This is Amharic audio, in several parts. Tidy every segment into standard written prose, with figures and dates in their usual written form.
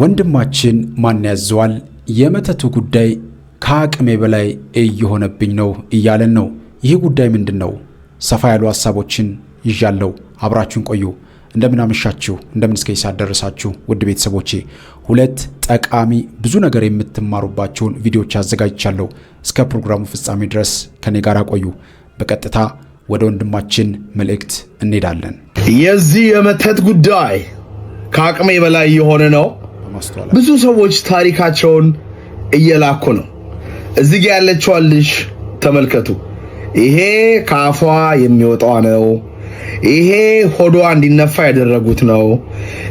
ወንድማችን ማን ያዘዋል የመተቱ ጉዳይ ከአቅሜ በላይ እየሆነብኝ ነው እያለን ነው። ይህ ጉዳይ ምንድነው? ሰፋ ያሉ ሐሳቦችን ይዣለሁ። አብራችሁን ቆዩ። እንደምን አመሻችሁ፣ እንደምን እስከ ሰዓት ደረሳችሁ ውድ ቤተሰቦቼ። ሁለት ጠቃሚ ብዙ ነገር የምትማሩባቸውን ቪዲዮዎች አዘጋጅቻለሁ። እስከ ፕሮግራሙ ፍጻሜ ድረስ ከኔ ጋር ቆዩ። በቀጥታ ወደ ወንድማችን መልእክት እንሄዳለን። የዚህ የመተት ጉዳይ ከአቅሜ በላይ የሆነ ነው። ብዙ ሰዎች ታሪካቸውን እየላኩ ነው። እዚህ ጋር ያለችው ልጅ ተመልከቱ። ይሄ ካፏ የሚወጣው ነው። ይሄ ሆዷ እንዲነፋ ያደረጉት ነው።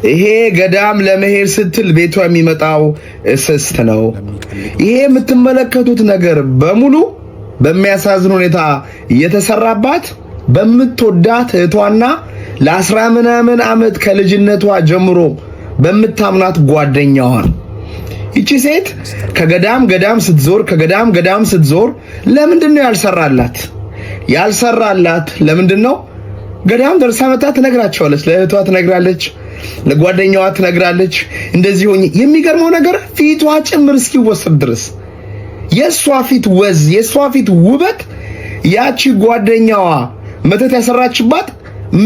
ይሄ ገዳም ለመሄድ ስትል ቤቷ የሚመጣው እስስት ነው። ይሄ የምትመለከቱት ነገር በሙሉ በሚያሳዝን ሁኔታ እየተሰራባት በምትወዳት እህቷና ለ10 ምናምን ዓመት ከልጅነቷ ጀምሮ በምታምናት ጓደኛዋ። እቺ ሴት ከገዳም ገዳም ስትዞር ለምንድነው ያልሰራላት? ለምንድነው? ገዳም ደርሳ መጣ ትነግራቸዋለች፣ ለእህቷ ትነግራለች፣ ለጓደኛዋ ትነግራለች። እንደዚህ ሆኜ የሚገርመው ነገር ፊቷ ጭምር እስኪወሰድ ድረስ የሷ ፊት ወዝ፣ የሷ ፊት ውበት ያቺ ጓደኛዋ መተት ያሰራችባት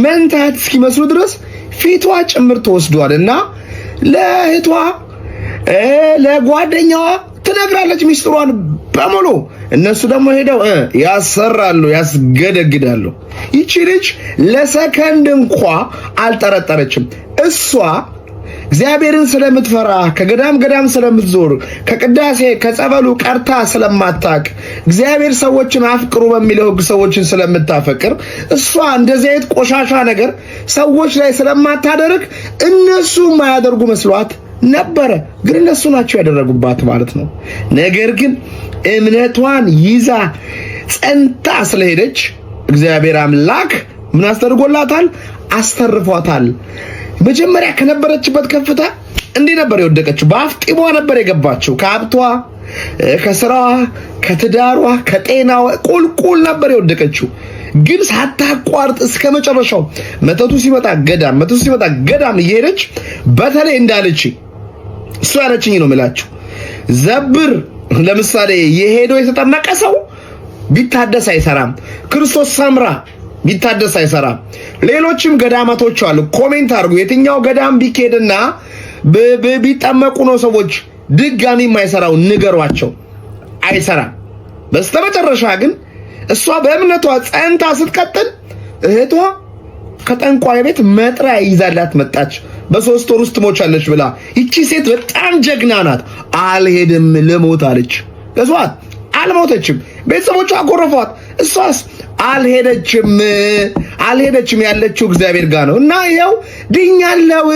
መንታት እስኪመስሉ ድረስ ፊቷ ጭምር ተወስዷልና ለእህቷ ለጓደኛዋ ትነግራለች ሚስጥሯን በሙሉ። እነሱ ደግሞ ሄደው ያሰራሉ፣ ያስገደግዳሉ። ይቺ ልጅ ለሰከንድ እንኳ አልጠረጠረችም። እሷ እግዚአብሔርን ስለምትፈራ ከገዳም ስለምትዞር ከቅዳሴ ከጸበሉ ቀርታ ስለማታቅ እግዚአብሔር ሰዎችን አፍቅሩ በሚለው ሕግ ሰዎችን ስለምታፈቅር እሷ እንደዚህ አይነት ቆሻሻ ነገር ሰዎች ላይ ስለማታደርግ እነሱ ማያደርጉ መስሏት ነበረ። ግን እነሱ ናቸው ያደረጉባት ማለት ነው። ነገር ግን እምነቷን ይዛ ጸንታ ስለሄደች እግዚአብሔር አምላክ ምን አስተርጎላታል? አስተርፏታል። መጀመሪያ ከነበረችበት ከፍታ እንዲህ ነበር የወደቀችው። በአፍጢሟ ነበር የገባችው። ከሀብቷ፣ ከስራዋ፣ ከትዳሯ፣ ከጤናዋ ቁልቁል ነበር የወደቀችው። ግን ሳታቋርጥ እስከ መጨረሻው መተቱ ሲመጣ ገዳም እየሄደች በተለይ እንዳለች እሱ ያለችኝ ነው የምላችሁ። ዘብር ለምሳሌ የሄደው የተጠመቀ ሰው ቢታደስ አይሰራም። ክርስቶስ ሰምራ ቢታደስ አይሰራም። ሌሎችም ገዳማቶች አሉ። ኮሜንት አድርጉ። የትኛው ገዳም ቢኬድና ቢጠመቁ ነው ሰዎች ድጋሚ የማይሰራው ንገሯቸው። አይሰራም። በስተመጨረሻ ግን እሷ በእምነቷ ጸንታ ስትቀጥል እህቷ ከጠንቋይ ቤት መጥሪያ ይዛላት መጣች። በ3 ወር ውስጥ ሞቻለች ብላ። ይቺ ሴት በጣም ጀግና ናት። አልሄድም ልሞት አለች። ገዟት አልሞተችም። ቤተሰቦቿ አጎረፏት። እሷስ አልሄደችም። ያለችው እግዚአብሔር ጋር ነው። እና ይኸው ድኛለው።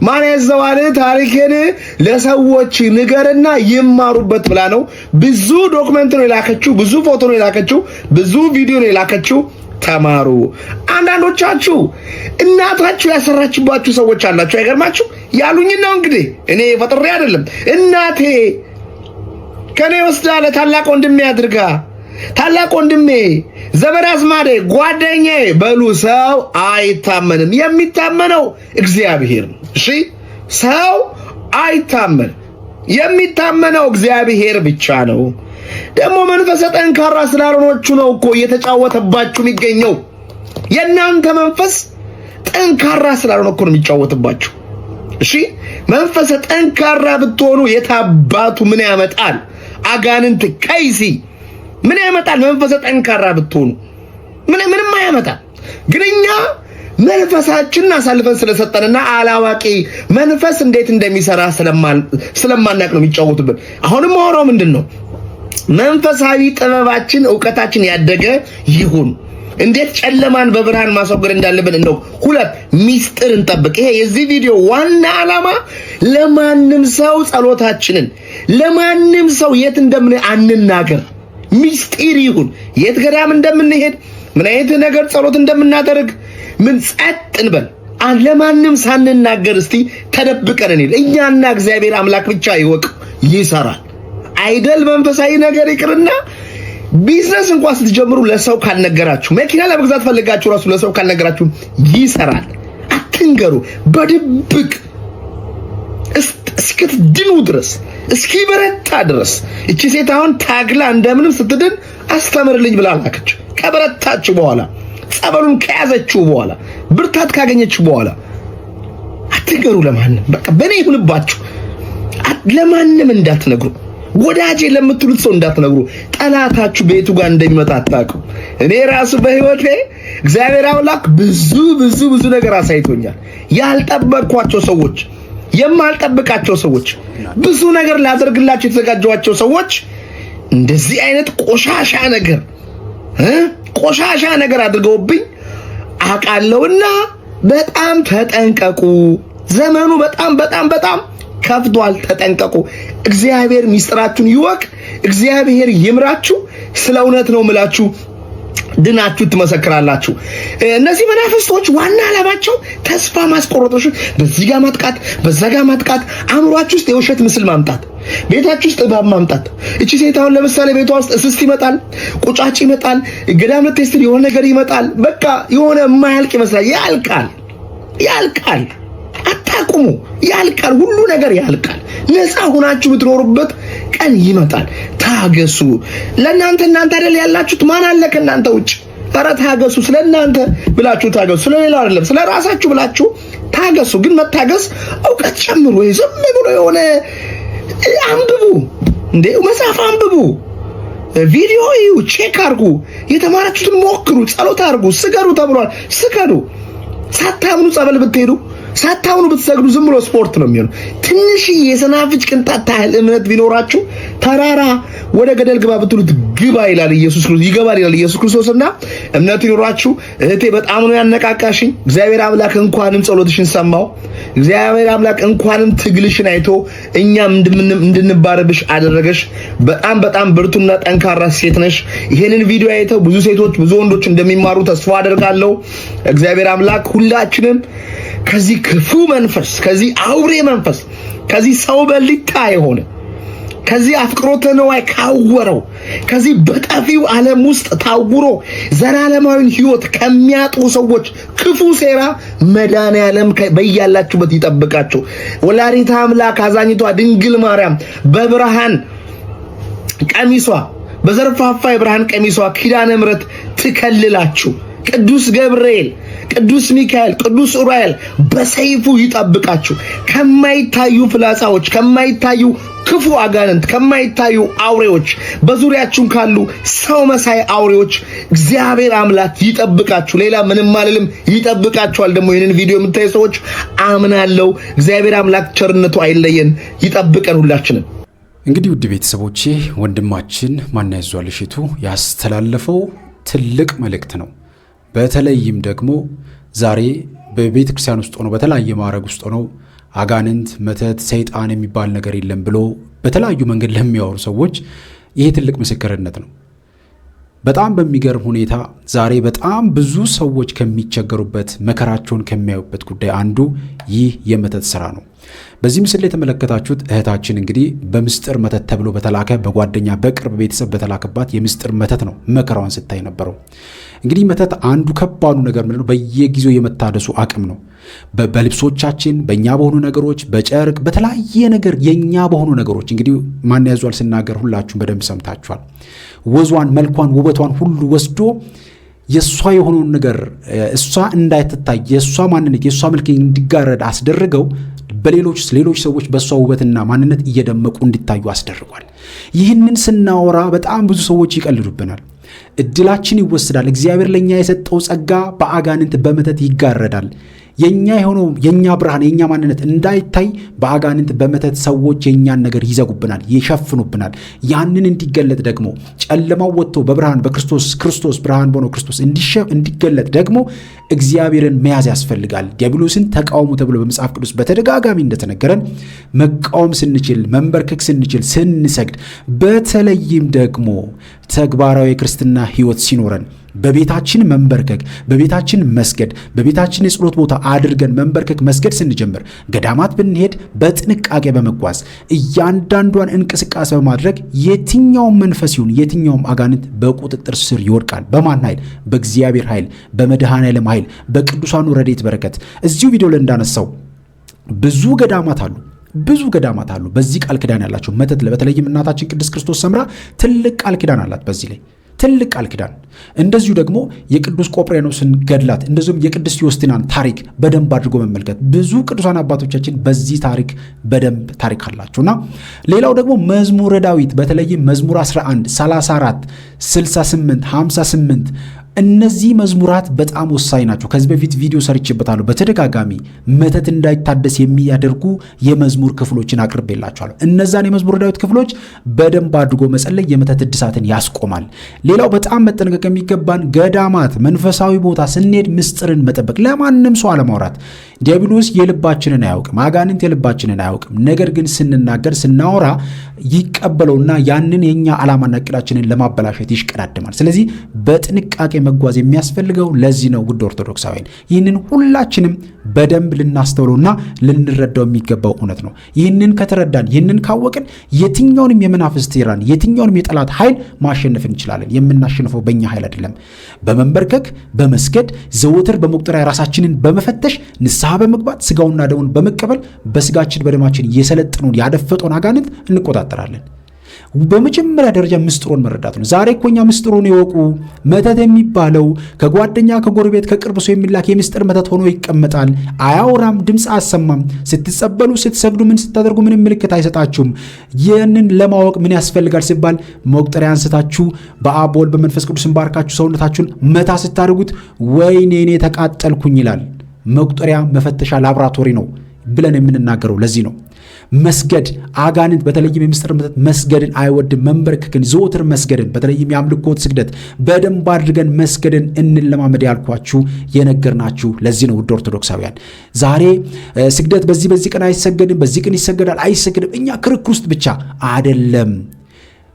ማን ያዘዋል? ታሪክን ለሰዎች ንገርና ይማሩበት ብላ ነው። ብዙ ዶክመንት ነው የላከችው፣ ብዙ ፎቶ ነው የላከችው፣ ብዙ ቪዲዮ ነው የላከችው። ተማሩ። አንዳንዶቻችሁ እናታችሁ ያሰራችባችሁ ሰዎች አላችሁ። አይገርማችሁ? ያሉኝ ነው እንግዲህ እኔ ፈጥሬ አይደለም። እናቴ ከኔ ወስዳ ለታላቅ ወንድሜ አድርጋ፣ ታላቅ ወንድሜ፣ ዘመድ አዝማዴ፣ ጓደኛዬ በሉ። ሰው አይታመንም። የሚታመነው እግዚአብሔር ነው። እሺ፣ ሰው አይታመንም። የሚታመነው እግዚአብሔር ብቻ ነው። ደግሞ መንፈሰ ጠንካራ ስላልሆናችሁ ነው እኮ እየተጫወተባችሁ የሚገኘው። የእናንተ መንፈስ ጠንካራ ስላልሆነ እኮ ነው የሚጫወትባችሁ። እሺ፣ መንፈሰ ጠንካራ ብትሆኑ የታባቱ ምን ያመጣል? አጋንንት ከይሲ ምን ያመጣል? መንፈሰ ጠንካራ ብትሆኑ ምንም አያመጣል። ግን እኛ መንፈሳችንን አሳልፈን ስለሰጠንና አላዋቂ መንፈስ እንዴት እንደሚሰራ ስለማናቅ ነው የሚጫወቱብን። አሁንም ማወራው ምንድነው? መንፈሳዊ ጥበባችን ዕውቀታችን ያደገ ይሁን። እንዴት ጨለማን በብርሃን ማስወገድ እንዳለብን እንደው ሁለት ሚስጥር እንጠብቅ። ይሄ የዚህ ቪዲዮ ዋና ዓላማ ለማንም ሰው ጸሎታችንን ለማንም ሰው የት እንደምን አንናገር፣ ሚስጥር ይሁን። የት ገዳም እንደምንሄድ፣ ምን አይነት ነገር ጸሎት እንደምናደርግ ምን ጸጥ እንበል። ለማንም ሳንናገር እስቲ ተደብቀን እንሂድ። እኛና እግዚአብሔር አምላክ ብቻ ይወቅ። ይሰራል አይደል? መንፈሳዊ ነገር ይቅርና ቢዝነስ እንኳን ስትጀምሩ ለሰው ካልነገራችሁ፣ መኪና ለመግዛት ፈልጋችሁ ራሱ ለሰው ካልነገራችሁ ይሰራል። አትንገሩ በድብቅ። እስክትድኑ ድረስ እስኪበረታ ድረስ እቺ ሴት አሁን ታግላ እንደምንም ስትድን አስተምርልኝ ብላ ላከች። ከበረታች በኋላ ጸበሉን ከያዘችው በኋላ ብርታት ካገኘችው በኋላ አትገሩ ለማንም፣ በቃ በኔ ይሁንባችሁ፣ ለማንም እንዳትነግሩ፣ ወዳጄ ለምትሉት ሰው እንዳትነግሩ። ጠላታችሁ ቤቱ ጋር እንደሚመጣ አታውቁ። እኔ ራሱ በህይወቴ እግዚአብሔር አምላክ ብዙ ነገር አሳይቶኛል። ያልጠበቅኳቸው ሰዎች፣ የማልጠብቃቸው ሰዎች፣ ብዙ ነገር ላደርግላቸው የተዘጋጀዋቸው ሰዎች እንደዚህ አይነት ቆሻሻ ነገር አድርገውብኝ አውቃለሁና በጣም ተጠንቀቁ። ዘመኑ በጣም ከፍቷል። ተጠንቀቁ። እግዚአብሔር ሚስጥራችሁን ይወቅ። እግዚአብሔር ይምራችሁ። ስለ እውነት ነው የምላችሁ። ድናችሁ ትመሰክራላችሁ። እነዚህ መናፍስቶች ዋና ዓላማቸው ተስፋ ማስቆረጦች፣ በዚህ ጋር ማጥቃት፣ በዛ ጋር ማጥቃት፣ አእምሯችሁ ውስጥ የውሸት ምስል ማምጣት፣ ቤታችሁ ውስጥ እባብ ማምጣት። እቺ ሴት አሁን ለምሳሌ ቤቷ ውስጥ እስስት ይመጣል፣ ቁጫጭ ይመጣል፣ ገዳምነት ቴስት የሆነ ነገር ይመጣል። በቃ የሆነ የማያልቅ ይመስላል። ያልቃል። አታቁሙ። ያልቃል። ሁሉ ነገር ያልቃል። ነፃ ሆናችሁ ብትኖሩበት ቀን ይመጣል። ታገሱ። ለእናንተ አይደል ያላችሁት? ማን አለ ከእናንተ ውጭ? ኧረ ታገሱ። ስለእናንተ ብላችሁ ታገሱ። ስለሌላ አይደለም፣ ስለራሳችሁ ብላችሁ ታገሱ። ግን መታገስ እውቀት ጨምሩ። ዝም ብሎ የሆነ አንብቡ እንዴ፣ መጽሐፍ አንብቡ፣ ቪዲዮ እዩ፣ ቼክ አድርጉ፣ የተማራችሁትን ሞክሩ፣ ጸሎት አድርጉ፣ ስገዱ ተብሏል። ስገዱ። ሳታምኑ ጸበል ብትሄዱ፣ ሳታምኑ ብትሰግዱ ዝም ብሎ ስፖርት ነው የሚሆነው። ትንሽ የሰናፍጭ ቅንጣት ታህል እምነት ቢኖራችሁ ተራራ ወደ ገደል ግባ ብትሉት ግባ ይላል ኢየሱስ ክርስቶስ፣ ይገባል ይላል ኢየሱስ ክርስቶስና እምነት ይኖራችሁ። እህቴ በጣም ነው ያነቃቃሽኝ። እግዚአብሔር አምላክ እንኳንም ጸሎትሽን ሰማው። እግዚአብሔር አምላክ እንኳንም ትግልሽን አይቶ እኛም እንድንባረብሽ አደረገሽ። በጣም ብርቱና ጠንካራ ሴት ነሽ። ይሄንን ቪዲዮ አይተው ብዙ ሴቶች ብዙ ወንዶች እንደሚማሩ ተስፋ አደርጋለሁ። እግዚአብሔር አምላክ ሁላችንም ከዚህ ክፉ መንፈስ፣ ከዚህ አውሬ መንፈስ፣ ከዚህ ሰው በሊታ የሆነ ከዚህ አፍቅሮተ ነዋይ ካወረው ከዚህ በጠፊው ዓለም ውስጥ ታውሮ ዘላለማዊን ሕይወት ከሚያጡ ሰዎች ክፉ ሴራ መድኃኔዓለም በያላችሁበት ይጠብቃችሁ። ወላዲተ አምላክ አዛኝቷ ድንግል ማርያም በብርሃን ቀሚሷ፣ በዘርፋፋ የብርሃን ቀሚሷ ኪዳነ ምሕረት ትከልላችሁ። ቅዱስ ገብርኤል፣ ቅዱስ ሚካኤል፣ ቅዱስ ኡራኤል በሰይፉ ይጠብቃችሁ። ከማይታዩ ፍላጻዎች፣ ከማይታዩ ክፉ አጋንንት፣ ከማይታዩ አውሬዎች፣ በዙሪያችሁ ካሉ ሰው መሳይ አውሬዎች እግዚአብሔር አምላክ ይጠብቃችሁ። ሌላ ምንም አልልም። ይጠብቃችኋል። ደግሞ ይህንን ቪዲዮ የምታዩ ሰዎች አምናለሁ እግዚአብሔር አምላክ ቸርነቱ አይለየን፣ ይጠብቀን ሁላችንም። እንግዲህ ውድ ቤተሰቦቼ ወንድማችን ማናይዟል እሸቱ ያስተላለፈው ትልቅ መልእክት ነው። በተለይም ደግሞ ዛሬ በቤተ ክርስቲያን ውስጥ ሆኖ በተለያየ ማዕረግ ውስጥ ሆኖ አጋንንት፣ መተት፣ ሰይጣን የሚባል ነገር የለም ብሎ በተለያዩ መንገድ ለሚያወሩ ሰዎች ይሄ ትልቅ ምስክርነት ነው። በጣም በሚገርም ሁኔታ ዛሬ በጣም ብዙ ሰዎች ከሚቸገሩበት መከራቸውን ከሚያዩበት ጉዳይ አንዱ ይህ የመተት ስራ ነው። በዚህ ምስል ላይ የተመለከታችሁት እህታችን እንግዲህ በምስጢር መተት ተብሎ በተላከ በጓደኛ በቅርብ ቤተሰብ በተላከባት የምስጢር መተት ነው መከራዋን ስታይ ነበረው። እንግዲህ መተት አንዱ ከባዱ ነገር ምንድነው? በየጊዜው የመታደሱ አቅም ነው። በልብሶቻችን፣ በእኛ በሆኑ ነገሮች፣ በጨርቅ በተለያየ ነገር የኛ በሆኑ ነገሮች እንግዲህ ማን ያዟል ስናገር ሁላችሁም በደንብ ሰምታችኋል። ወዟን፣ መልኳን፣ ውበቷን ሁሉ ወስዶ የሷ የሆነውን ነገር እሷ እንዳይትታይ የሷ ማንነት የሷ መልክ እንዲጋረድ አስደርገው ሌሎች ሰዎች በሷ ውበትና ማንነት እየደመቁ እንዲታዩ አስደርጓል። ይህንን ስናወራ በጣም ብዙ ሰዎች ይቀልዱብናል። እድላችን ይወስዳል። እግዚአብሔር ለኛ የሰጠው ጸጋ በአጋንንት በመተት ይጋረዳል። የኛ የሆነው የኛ ብርሃን የኛ ማንነት እንዳይታይ በአጋንንት በመተት ሰዎች የኛን ነገር ይዘጉብናል፣ ይሸፍኑብናል። ያንን እንዲገለጥ ደግሞ ጨለማው ወጥቶ በብርሃን ክርስቶስ ብርሃን በሆነው ክርስቶስ እንዲገለጥ ደግሞ እግዚአብሔርን መያዝ ያስፈልጋል። ዲያብሎስን ተቃውሙ ተብሎ በመጽሐፍ ቅዱስ በተደጋጋሚ እንደተነገረን መቃወም ስንችል፣ መንበርከክ ስንችል፣ ስንሰግድ፣ በተለይም ደግሞ ተግባራዊ የክርስትና ሕይወት ሲኖረን በቤታችን መንበርከክ፣ በቤታችን መስገድ፣ በቤታችን የጸሎት ቦታ አድርገን መንበርከክ መስገድ ስንጀምር፣ ገዳማት ብንሄድ በጥንቃቄ በመጓዝ እያንዳንዷን እንቅስቃሴ በማድረግ የትኛውም መንፈስ ይሁን የትኛውም አጋንንት በቁጥጥር ስር ይወድቃል። በማን ኃይል? በእግዚአብሔር ኃይል፣ በመድኃኔዓለም ኃይል፣ በቅዱሳኑ ረድኤት በረከት። እዚሁ ቪዲዮ ላይ እንዳነሳው ብዙ ገዳማት አሉ፣ ብዙ ገዳማት አሉ በዚህ ቃል ኪዳን ያላቸው መተት በተለይም እናታችን ቅድስት ክርስቶስ ሰምራ ትልቅ ቃል ኪዳን አላት በዚህ ላይ ትልቅ ቃል ኪዳን። እንደዚሁ ደግሞ የቅዱስ ቆጵርያኖስን ገድላት እንደዚሁም የቅድስት ዮስቲናን ታሪክ በደንብ አድርጎ መመልከት ብዙ ቅዱሳን አባቶቻችን በዚህ ታሪክ በደንብ ታሪክ አላቸውና ሌላው ደግሞ መዝሙረ ዳዊት በተለይም መዝሙር 11 34 68 58 እነዚህ መዝሙራት በጣም ወሳኝ ናቸው። ከዚህ በፊት ቪዲዮ ሰርቼበታለሁ በተደጋጋሚ መተት እንዳይታደስ የሚያደርጉ የመዝሙር ክፍሎችን አቅርቤላችኋለሁ። እነዛን የመዝሙረ ዳዊት ክፍሎች በደንብ አድርጎ መጸለይ የመተት እድሳትን ያስቆማል። ሌላው በጣም መጠንቀቅ የሚገባን ገዳማት፣ መንፈሳዊ ቦታ ስንሄድ ምስጢርን መጠበቅ፣ ለማንም ሰው አለማውራት። ዲያብሎስ የልባችንን አያውቅም፣ አጋንንት የልባችንን አያውቅም። ነገር ግን ስንናገር ስናወራ ይቀበለውና ያንን የኛ ዓላማና እቅዳችንን ለማበላሸት ይሽቀዳድማል። ስለዚህ በጥንቃቄ መጓዝ የሚያስፈልገው ለዚህ ነው። ውድ ኦርቶዶክሳውያን ይህንን ሁላችንም በደንብ ልናስተውለውና ልንረዳው የሚገባው እውነት ነው። ይህንን ከተረዳን ይህንን ካወቅን የትኛውንም የመናፍስት ሴራን የትኛውንም የጠላት ኃይል ማሸነፍ እንችላለን። የምናሸንፈው በእኛ ኃይል አይደለም። በመንበርከክ በመስገድ ዘወትር በመቁጠሪያ ራሳችንን በመፈተሽ ንስሐ በመግባት ስጋውና ደሙን በመቀበል በስጋችን በደማችን የሰለጠነውን ያደፈጠውን አጋንንት እንቆጣጠራለን። በመጀመሪያ ደረጃ ምስጢሩን መረዳት ነው። ዛሬ እኮ እኛ ምስጢሩን ይወቁ መተት የሚባለው ከጓደኛ ከጎረቤት ከቅርብ ሰው የሚላክ የምስጢር መተት ሆኖ ይቀመጣል። አያወራም፣ ድምፅ አሰማም። ስትጸበሉ ስትሰግዱ ምን ስታደርጉ ምንም ምልክት አይሰጣችሁም። ይህንን ለማወቅ ምን ያስፈልጋል ሲባል መቁጠሪያ አንስታችሁ በአብ በወልድ በመንፈስ ቅዱስ ባርካችሁ ሰውነታችሁን መታ ስታደርጉት ወይኔ እኔ ተቃጠልኩኝ ይላል። መቁጠሪያ መፈተሻ ላብራቶሪ ነው ብለን የምንናገረው ለዚህ ነው። መስገድ አጋንንት በተለይም የምስጢር መተት መስገድን አይወድም። መንበርከክን ዘወትር መስገድን በተለይም የአምልኮት ስግደት በደንብ አድርገን መስገድን እንለማመድ ያልኳችሁ የነገርናችሁ ለዚህ ነው። ውድ ኦርቶዶክሳውያን ዛሬ ስግደት በዚህ ቀን አይሰገድም፣ በዚህ ቀን ይሰገዳል አይሰገድም፣ እኛ ክርክር ውስጥ ብቻ አይደለም።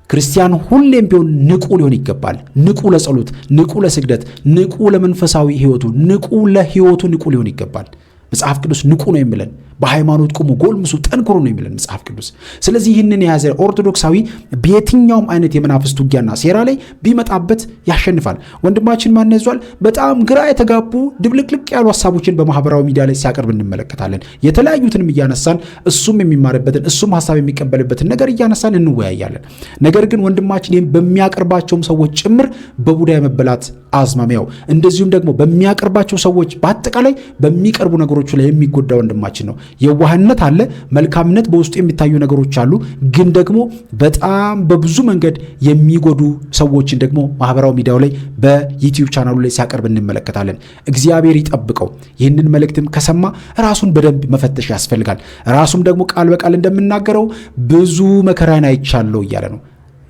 ክርስቲያን ሁሌም ቢሆን ንቁ ሊሆን ይገባል። ንቁ ለጸሎት፣ ንቁ ለስግደት፣ ንቁ ለመንፈሳዊ ሕይወቱ፣ ንቁ ለሕይወቱ ንቁ ሊሆን ይገባል። መጽሐፍ ቅዱስ ንቁ ነው የሚለን። በሃይማኖት ቁሙ፣ ጎልምሱ፣ ጠንክሩ ነው የሚለን መጽሐፍ ቅዱስ። ስለዚህ ይህንን የያዘ ኦርቶዶክሳዊ በየትኛውም አይነት የመናፍስት ውጊያና ሴራ ላይ ቢመጣበት ያሸንፋል። ወንድማችን ማን ይዟል በጣም ግራ የተጋቡ ድብልቅልቅ ያሉ ሐሳቦችን በማህበራዊ ሚዲያ ላይ ሲያቀርብ እንመለከታለን። የተለያዩትንም እያነሳን እሱም የሚማርበትን እሱም ሐሳብ የሚቀበልበትን ነገር እያነሳን እንወያያለን። ነገር ግን ወንድማችን በሚያቀርባቸውም ሰዎች ጭምር በቡዳ የመበላት አዝማሚያው እንደዚሁም ደግሞ በሚያቀርባቸው ሰዎች በአጠቃላይ በሚቀርቡ ነገሮች ላይ የሚጎዳ ወንድማችን ነው። የዋህነት አለ፣ መልካምነት በውስጡ የሚታዩ ነገሮች አሉ። ግን ደግሞ በጣም በብዙ መንገድ የሚጎዱ ሰዎችን ደግሞ ማህበራዊ ሚዲያው ላይ በዩቲዩብ ቻናሉ ላይ ሲያቀርብ እንመለከታለን። እግዚአብሔር ይጠብቀው። ይህንን መልእክትም ከሰማ ራሱን በደንብ መፈተሽ ያስፈልጋል። ራሱም ደግሞ ቃል በቃል እንደምናገረው ብዙ መከራን አይቻለሁ እያለ ነው።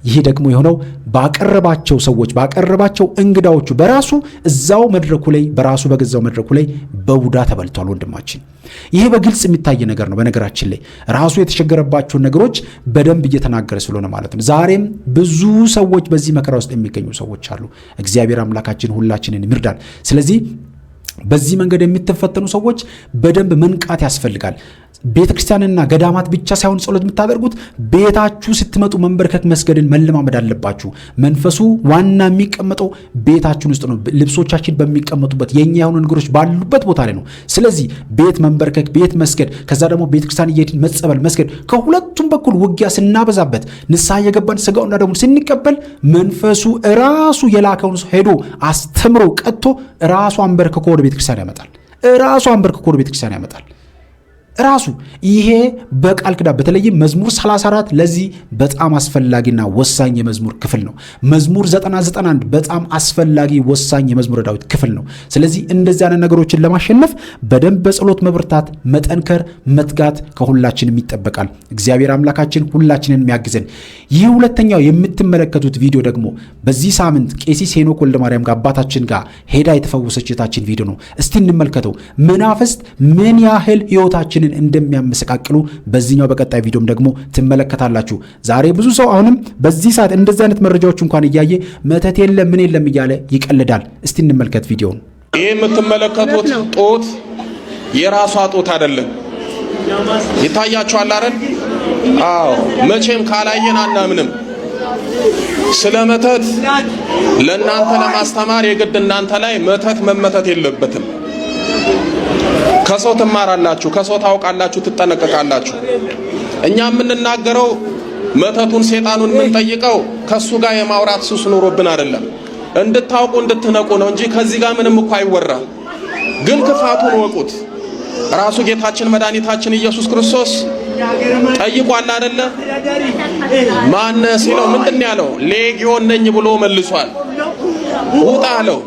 ይህ ደግሞ የሆነው ባቀረባቸው ሰዎች ባቀረባቸው እንግዳዎቹ በራሱ እዛው መድረኩ ላይ በራሱ በገዛው መድረኩ ላይ በቡዳ ተበልቷል ወንድማችን። ይሄ በግልጽ የሚታይ ነገር ነው። በነገራችን ላይ ራሱ የተቸገረባቸውን ነገሮች በደንብ እየተናገረ ስለሆነ ማለት ነው። ዛሬም ብዙ ሰዎች በዚህ መከራ ውስጥ የሚገኙ ሰዎች አሉ። እግዚአብሔር አምላካችን ሁላችንን ይርዳን። ስለዚህ በዚህ መንገድ የምትፈተኑ ሰዎች በደንብ መንቃት ያስፈልጋል። ቤተክርስቲያንና ገዳማት ብቻ ሳይሆን ጸሎት የምታደርጉት ቤታችሁ ስትመጡ መንበርከክ መስገድን መለማመድ አለባችሁ። መንፈሱ ዋና የሚቀመጠው ቤታችን ውስጥ ነው። ልብሶቻችን በሚቀመጡበት የኛ የሆኑ ነገሮች ባሉበት ቦታ ላይ ነው። ስለዚህ ቤት መንበርከክ፣ ቤት መስገድ፣ ከዛ ደግሞ ቤተክርስቲያን እየሄድን መጸበል መስገድ፣ ከሁለቱም በኩል ውጊያ ስናበዛበት ንስሐ የገባን ስጋውና ደሙን ስንቀበል መንፈሱ ራሱ የላከውን ሰው ሄዶ አስተምሮ ቀጥቶ ራሱ አንበርክኮ ወደ ቤተክርስቲያን ያመጣል። ራሱ አንበርክኮ ወደ ቤተክርስቲያን ያመጣል። ራሱ ይሄ በቃል ኪዳን በተለይም መዝሙር 34 ለዚህ በጣም አስፈላጊና ወሳኝ የመዝሙር ክፍል ነው። መዝሙር 91 በጣም አስፈላጊ ወሳኝ የመዝሙረ ዳዊት ክፍል ነው። ስለዚህ እንደዚህ አይነት ነገሮችን ለማሸነፍ በደንብ በጸሎት መብርታት፣ መጠንከር፣ መትጋት ከሁላችንም ይጠበቃል። እግዚአብሔር አምላካችን ሁላችንን የሚያግዘን። ይህ ሁለተኛው የምትመለከቱት ቪዲዮ ደግሞ በዚህ ሳምንት ቄሲስ ሄኖክ ወልደማርያም ጋር አባታችን ጋር ሄዳ የተፈወሰች እህታችን ቪዲዮ ነው። እስቲ እንመልከተው። መናፍስት ምን ያህል ህይወታችን እንደሚያመሰቃቅሉ በዚህኛው በቀጣይ ቪዲዮም ደግሞ ትመለከታላችሁ። ዛሬ ብዙ ሰው አሁንም በዚህ ሰዓት እንደዚህ አይነት መረጃዎች እንኳን እያየ መተት የለም ምን የለም እያለ ይቀልዳል። እስቲ እንመልከት ቪዲዮውን። ይህ የምትመለከቱት ጦት የራሷ ጦት አይደለም። ይታያችኋል አይደል? አዎ፣ መቼም ካላየን አናምንም። ስለ መተት ለእናንተ ለማስተማር የግድ እናንተ ላይ መተት መመተት የለበትም። ከሰው ትማራላችሁ፣ ከሰው ታውቃላችሁ፣ ትጠነቀቃላችሁ። እኛ የምንናገረው መተቱን ሰይጣኑን የምንጠይቀው ከሱ ጋር የማውራት ሱስ ኖሮብን አይደለም፣ እንድታውቁ እንድትነቁ ነው እንጂ ከዚህ ጋር ምንም እኮ አይወራም። ግን ክፋቱን ወቁት። ራሱ ጌታችን መድኃኒታችን ኢየሱስ ክርስቶስ ጠይቋል አይደለ? ማን ሲለው ምንድን ያለው? ሌጊዮን ነኝ ብሎ መልሷል። ውጣ አለው።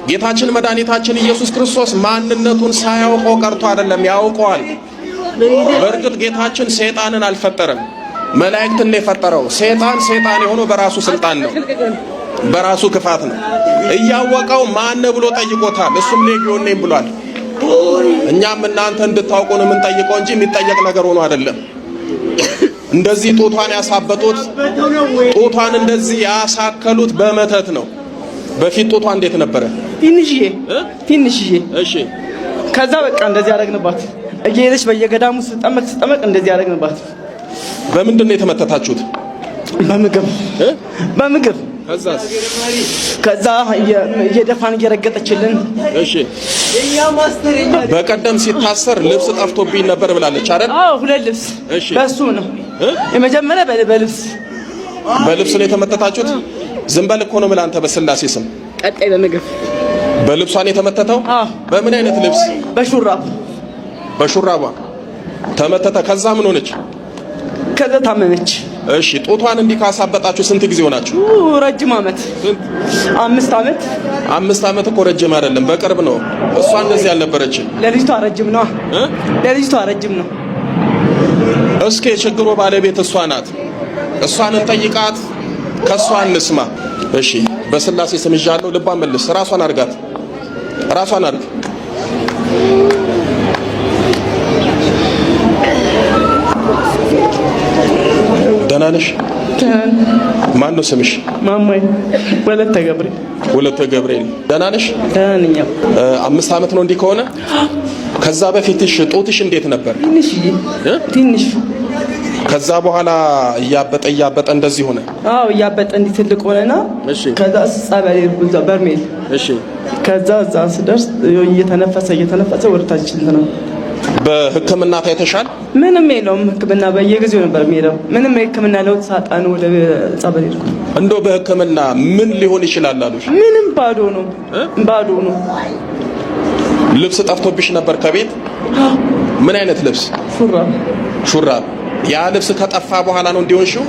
ጌታችን መድኃኒታችን ኢየሱስ ክርስቶስ ማንነቱን ሳያውቀው ቀርቶ አይደለም፣ ያውቀዋል። በእርግጥ ጌታችን ሰይጣንን አልፈጠረም፣ መላእክትን ነው የፈጠረው። ሰይጣን የሆነው በራሱ ስልጣን ነው፣ በራሱ ክፋት ነው። እያወቀው ማን ብሎ ጠይቆታል። እሱም ሌጊዮን ነኝ ብሏል። እኛም እናንተ እንድታውቁ ነው የምንጠይቀው እንጂ የሚጠየቅ ነገር ሆኖ አይደለም። እንደዚህ ጡቷን ያሳበጡት፣ ጡቷን እንደዚህ ያሳከሉት በመተት ነው። በፊት ጡቷ እንዴት ነበረ? ትንሽዬ። እሺ። ከዛ በቃ እንደዚህ ያደረግንባት እየሄደች በየገዳሙ ስጠመቅ እንደዚህ ያደረግንባት። በምንድን ነው የተመተታችሁት? በምግብ ከዛ እየደፋን እየረገጠችልን። እሺ። በቀደም ሲታሰር ልብስ ጠፍቶብኝ ነበር ብላለች አይደል? አዎ፣ 2 ልብስ። በሱ ነው የመጀመሪያ በልብስ ነው የተመተታችሁት። ዝም በል እኮ ነው የምልህ አንተ በስላሴ ስም። ቀጣይ በምግብ በልብሷን የተመተተው። በምን አይነት ልብስ? በሹራቧ ተመተተ። ከዛ ምን ሆነች? ከዛ ታመመች። እሺ። ጡቷን እንዲህ ካሳበጣችሁ ስንት ጊዜ ሆናችሁ? ረጅም ዓመት። 5 ዓመት። 5 ዓመት እኮ ረጅም አይደለም፣ በቅርብ ነው። እሷ እንደዚህ አልነበረችም። ለልጅቷ ረጅም ነው። እስኪ የችግሩ ባለቤት እሷ ናት። እሷን እንጠይቃት፣ ከሷ እንስማ። እሺ። በስላሴ ስም ይዣለሁ። ልቧን መልስ። ራሷን አድርግ። ደህና ነሽ? ማን ነው ስምሽ? ማማይ ወለተ ገብርኤል። ደህና ነሽ? ደህና ነኝ። 5 ዓመት ነው እንዲህ ከሆነ? ከዛ በፊትሽ ጡትሽ እንዴት ነበር? ትንሽ። ከዛ በኋላ እያበጠ እንደዚህ ሆነ? አዎ፣ እያበጠ እንዲህ ትልቅ ሆነና ከዛ ጸበል ይርጉዛ በርሜል። እሺ። ከዛ እዛ ስደርስ እየተነፈሰ ወርታች እንትና በሕክምና ታይተሻል? ምንም የለውም ሕክምና በየጊዜው ነበር የሚሄደው። ምንም የሕክምና ለውጥ ሳጣን ወደ ጸበል ሄድኩ። እንደው በሕክምና ምን ሊሆን ይችላል አሉሽ? ምንም ባዶ ነው። ልብስ ጠፍቶብሽ ነበር ከቤት? ምን አይነት ልብስ? ሹራብ። ያ ልብስ ከጠፋ በኋላ ነው እንዲሆንሽው?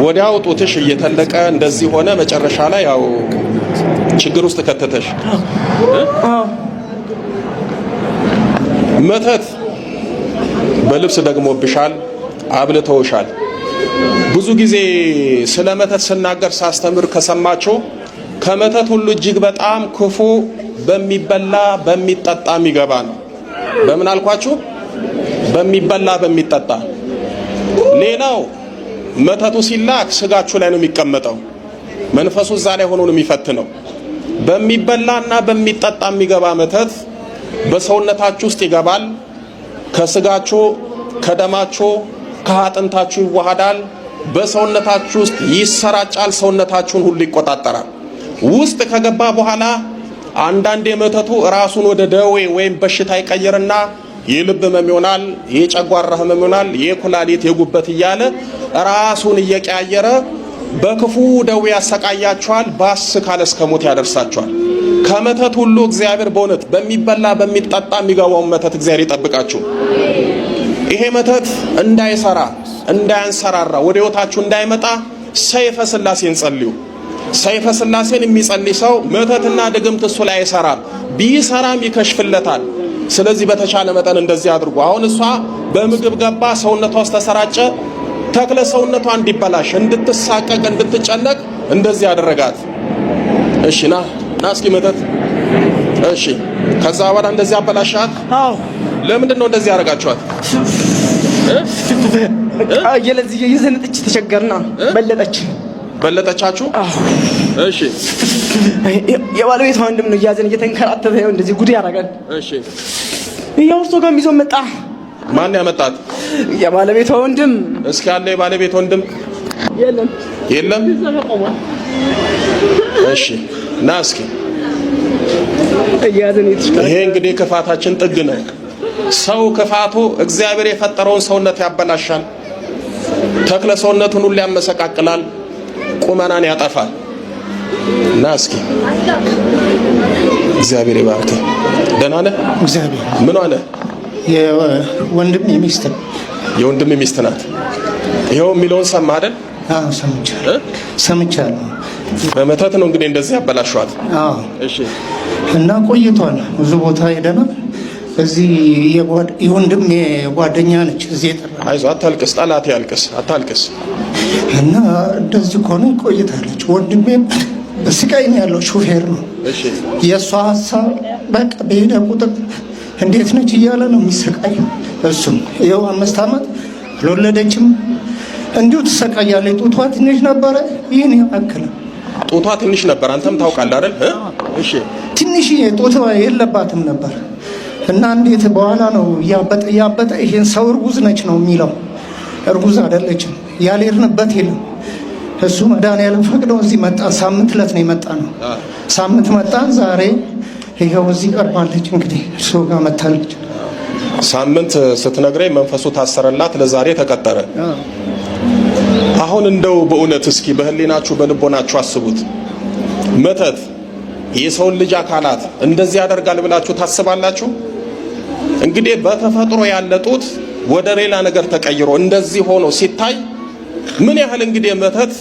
ወዲያው ጡትሽ እየተለቀ እንደዚህ ሆነ። መጨረሻ ላይ ያው ችግር ውስጥ ከተተሽ። መተት በልብስ ደግሞብሻል፣ አብልተውሻል። ብዙ ጊዜ ስለ መተት ስናገር ሳስተምር ከሰማችሁ ከመተት ሁሉ እጅግ በጣም ክፉ በሚበላ በሚጠጣ የሚገባ ነው። በምን አልኳችሁ? በሚበላ በሚጠጣ። ሌላው መተቱ ሲላክ ስጋችሁ ላይ ነው የሚቀመጠው። መንፈሱ እዛ ላይ ሆኖ ነው የሚፈትነው። በሚበላና በሚጠጣ የሚገባ መተት በሰውነታችሁ ውስጥ ይገባል። ከስጋችሁ፣ ከደማችሁ፣ ከአጥንታችሁ ይዋሃዳል። በሰውነታችሁ ውስጥ ይሰራጫል። ሰውነታችሁን ሁሉ ይቆጣጠራል። ውስጥ ከገባ በኋላ አንዳንዴ መተቱ ራሱን ወደ ደዌ ወይም በሽታ ይቀየርና የልብ ህመም ይሆናል፣ የጨጓራ ህመም ይሆናል፣ የኩላሊት የጉበት እያለ ራሱን እየቀያየረ በክፉ ደዌ ያሰቃያችኋል። ባስ ካለ እስከ ሞት ያደርሳችኋል። ከመተት ሁሉ እግዚአብሔር በእውነት በሚበላ በሚጠጣ የሚገባውን መተት እግዚአብሔር ይጠብቃችሁ። ይሄ መተት እንዳይሰራ እንዳያንሰራራ ወደ ህይወታችሁ እንዳይመጣ ሰይፈ ስላሴን ጸልዩ። ሰይፈ ስላሴን የሚጸልይ ሰው መተትና ድግምት እሱ ላይ አይሰራም፣ ቢሰራም ይከሽፍለታል። ስለዚህ በተቻለ መጠን እንደዚህ አድርጉ። አሁን እሷ በምግብ ገባ፣ ሰውነቷ ውስጥ ተሰራጨ። ተክለ ሰውነቷ እንዲበላሽ፣ እንድትሳቀቅ፣ እንድትጨነቅ እንደዚህ አደረጋት። እሺ ና እስኪ መተት። እሺ ከዛ በኋላ እንደዚህ አበላሻት። አዎ። ለምንድን ነው እንደዚህ ያደርጋችኋት? የለዚህ የዘነጠች ተቸገርና በለጠቻችሁ? አዎ። እሺ የባለቤቷ ወንድም ነው እያዘን እየተንከራተተ ነው እንደዚህ ጉድ ያደርጋል። እሺ ያውርሶ ጋር ይዞ መጣ። ማን ያመጣት? የባለቤቷ ወንድም። እስኪ ያለ የባለቤቷ ወንድም የለም? እሺ ና እስኪ ይሄ እንግዲህ ክፋታችን ጥግ ነው። ሰው ክፋቱ እግዚአብሔር የፈጠረውን ሰውነት ያበላሻል። ተክለ ሰውነቱን ሁሉ ያመሰቃቅላል፣ ቁመናን ያጠፋል። እና እስኪ እግዚአብሔር ይባርክ። ደህና ነህ? እግዚአብሔር ምን ሆነ? የወንድሜ ሚስት ናት። ይኸው የሚለውን ሰማህ አይደል? አዎ ሰምቻለሁ። በመተት ነው እንግዲህ እንደዚህ ያበላሿት። አዎ እሺ። እና ቆይቷል። ብዙ ቦታ ሄደናል። እዚህ የወንድሜ ጓደኛ ነች። እዚህ የጠራ አይዞህ፣ አታልቅስ፣ ጠላት ያልቅስ፣ አታልቅስ። እና እንደዚህ ከሆነ ቆይታለች። ወንድሜ በስቃይ ነው ያለው። ሹፌር ነው። እሺ። የእሷ ሀሳብ በቃ በሄደ ቁጥር እንዴት ነች እያለ ነው የሚሰቃይ። እሱም ይኸው 5 ዓመት አልወለደችም። እንዲሁ ትሰቃያለች። ጡቷ ትንሽ ነበረ። ይህን ያክል ጡቷ ትንሽ ነበር። አንተም ታውቃለህ አይደል? እሺ። ትንሽ ጡቷ የለባትም ነበር። እና እንዴት በኋላ ነው ያበጠ ይሄን ሰው እርጉዝ ነች ነው የሚለው። እርጉዝ አይደለችም። ያልሄድንበት የለም። እሱ መድኃኒዓለም ፈቅደው እዚህ መጣ። ሳምንት ዕለት ነው የመጣ ነው። ሳምንት መጣን። ዛሬ ይኸው እዚህ ቀርባለች። እንግዲህ እሱ ጋር መታለች። ሳምንት ስትነግረኝ መንፈሱ ታሰረላት፣ ለዛሬ ተቀጠረ። አሁን እንደው በእውነት እስኪ በህሊናችሁ በልቦናችሁ አስቡት። መተት የሰውን ልጅ አካላት እንደዚህ ያደርጋል ብላችሁ ታስባላችሁ? እንግዲህ በተፈጥሮ ያለ ጡት ወደ ሌላ ነገር ተቀይሮ እንደዚህ ሆኖ ሲታይ ምን ያህል እንግዲህ መተት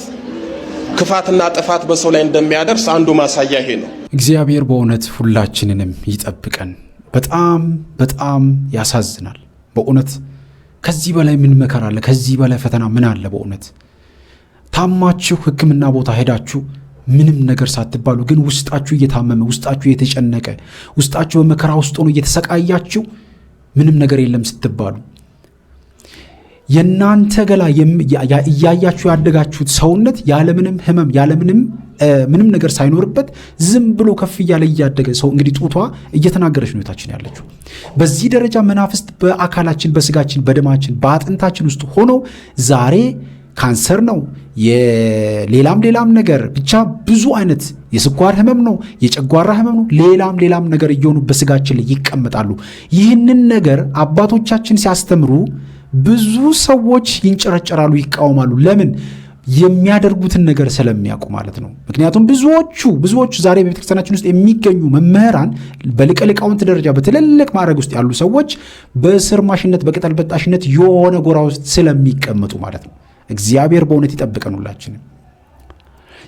ክፋትና ጥፋት በሰው ላይ እንደሚያደርስ አንዱ ማሳያ ይሄ ነው። እግዚአብሔር በእውነት ሁላችንንም ይጠብቀን። በጣም በጣም ያሳዝናል በእውነት። ከዚህ በላይ ምን መከራ አለ? ከዚህ በላይ ፈተና ምን አለ? በእውነት ታማችሁ ሕክምና ቦታ ሄዳችሁ ምንም ነገር ሳትባሉ ግን ውስጣችሁ እየታመመ ውስጣችሁ እየተጨነቀ ውስጣችሁ በመከራ ውስጥ ሆኖ እየተሰቃያችሁ ምንም ነገር የለም ስትባሉ የናንተ ገላ እያያችሁ ያደጋችሁት ሰውነት ያለምንም ህመም ያለምንም ምንም ነገር ሳይኖርበት ዝም ብሎ ከፍ እያለ እያደገ ሰው እንግዲህ ጡቷ እየተናገረች ነው ታችን ያለችው። በዚህ ደረጃ መናፍስት በአካላችን በስጋችን በደማችን በአጥንታችን ውስጥ ሆነው ዛሬ ካንሰር ነው የሌላም ነገር ብቻ ብዙ አይነት የስኳር ህመም ነው የጨጓራ ህመም ነው ሌላም ነገር እየሆኑ በስጋችን ላይ ይቀመጣሉ። ይህንን ነገር አባቶቻችን ሲያስተምሩ ብዙ ሰዎች ይንጨረጨራሉ፣ ይቃወማሉ። ለምን? የሚያደርጉትን ነገር ስለሚያውቁ ማለት ነው። ምክንያቱም ብዙዎቹ ዛሬ በቤተክርስቲያናችን ውስጥ የሚገኙ መምህራን በሊቀ ሊቃውንት ደረጃ በትልልቅ ማዕረግ ውስጥ ያሉ ሰዎች በስር ማሽነት በቅጠል በጣሽነት የሆነ ጎራ ውስጥ ስለሚቀመጡ ማለት ነው። እግዚአብሔር በእውነት ይጠብቀን ሁላችንም።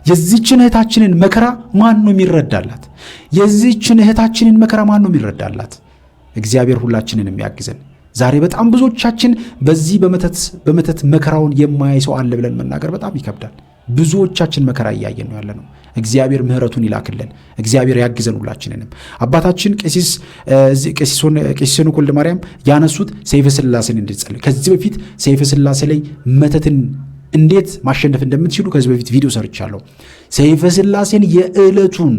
የዚህችን እህታችንን መከራ ማን ነው የሚረዳላት? የዚህችን እህታችንን መከራ ማን ነው የሚረዳላት? እግዚአብሔር ሁላችንን የሚያግዘን። ዛሬ በጣም ብዙዎቻችን በዚህ በመተት መከራውን የማያይ ሰው አለ ብለን መናገር በጣም ይከብዳል። ብዙዎቻችን መከራ እያየን ነው ያለነው። እግዚአብሔር ምሕረቱን ይላክልን። እግዚአብሔር ያግዘን ሁላችንንም። አባታችን ቄስ ሄኖክ ወልደ ማርያም ያነሱት ሰይፈ ሥላሴን እንድንጸልይ ከዚህ በፊት ሰይፈ ሥላሴ ላይ መተትን እንዴት ማሸነፍ እንደምትችሉ ከዚህ በፊት ቪዲዮ ሰርቻለሁ። ሰይፈ ሥላሴን የዕለቱን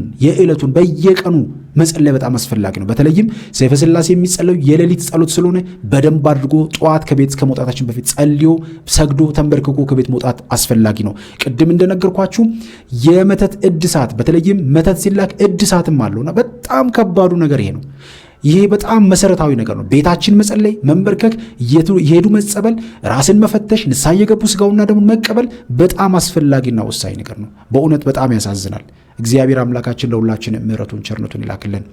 በየቀኑ መጸለይ በጣም አስፈላጊ ነው። በተለይም ሰይፈ ሥላሴ የሚጸለዩ የሌሊት ጸሎት ስለሆነ በደንብ አድርጎ ጠዋት ከቤት ከመውጣታችን በፊት ጸልዮ ሰግዶ ተንበርክኮ ከቤት መውጣት አስፈላጊ ነው። ቅድም እንደነገርኳችሁ የመተት እድሳት በተለይም መተት ሲላክ እድሳትም አለውና በጣም ከባዱ ነገር ይሄ ነው። ይሄ በጣም መሰረታዊ ነገር ነው። ቤታችን መጸለይ፣ መንበርከክ፣ የሄዱ መጸበል፣ ራስን መፈተሽ፣ ንስሐ የገቡ ስጋውና ደሙን መቀበል በጣም አስፈላጊና ወሳኝ ነገር ነው። በእውነት በጣም ያሳዝናል። እግዚአብሔር አምላካችን ለሁላችን ምሕረቱን ቸርነቱን ይላክልን።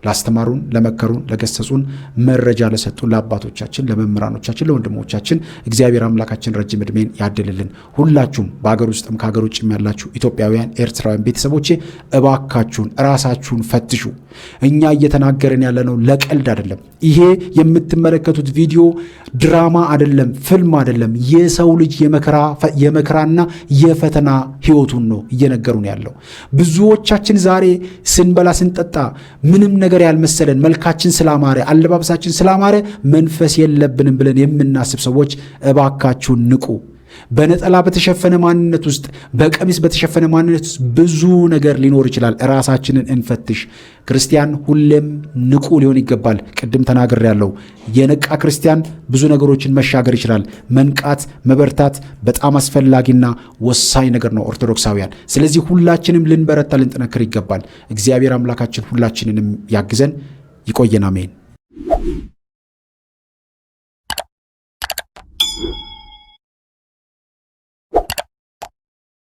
ላስተማሩን፣ ለመከሩን፣ ለገሰጹን፣ መረጃ ለሰጡን ለአባቶቻችን፣ ለመምህራኖቻችን፣ ለወንድሞቻችን እግዚአብሔር አምላካችን ረጅም ዕድሜን ያድልልን። ሁላችሁም በአገር ውስጥም ከሀገር ውጭም ያላችሁ ኢትዮጵያውያን፣ ኤርትራውያን ቤተሰቦቼ እባካችሁን ራሳችሁን ፈትሹ። እኛ እየተናገርን ያለነው ለቀልድ አይደለም። ይሄ የምትመለከቱት ቪዲዮ ድራማ አይደለም፣ ፊልም አይደለም። የሰው ልጅ የመከራና የፈተና ህይወቱን ነው እየነገሩን ያለው። ብዙዎቻችን ዛሬ ስንበላ ስንጠጣ ምንም ነገር ያልመሰለን መልካችን ስላማረ አለባበሳችን ስላማረ መንፈስ የለብንም ብለን የምናስብ ሰዎች እባካችሁን ንቁ። በነጠላ በተሸፈነ ማንነት ውስጥ፣ በቀሚስ በተሸፈነ ማንነት ውስጥ ብዙ ነገር ሊኖር ይችላል። ራሳችንን እንፈትሽ። ክርስቲያን ሁሌም ንቁ ሊሆን ይገባል። ቅድም ተናግሬያለሁ። የነቃ ክርስቲያን ብዙ ነገሮችን መሻገር ይችላል። መንቃት፣ መበርታት በጣም አስፈላጊና ወሳኝ ነገር ነው ኦርቶዶክሳውያን። ስለዚህ ሁላችንም ልንበረታ፣ ልንጠነክር ይገባል። እግዚአብሔር አምላካችን ሁላችንንም ያግዘን። ይቆየን። አሜን።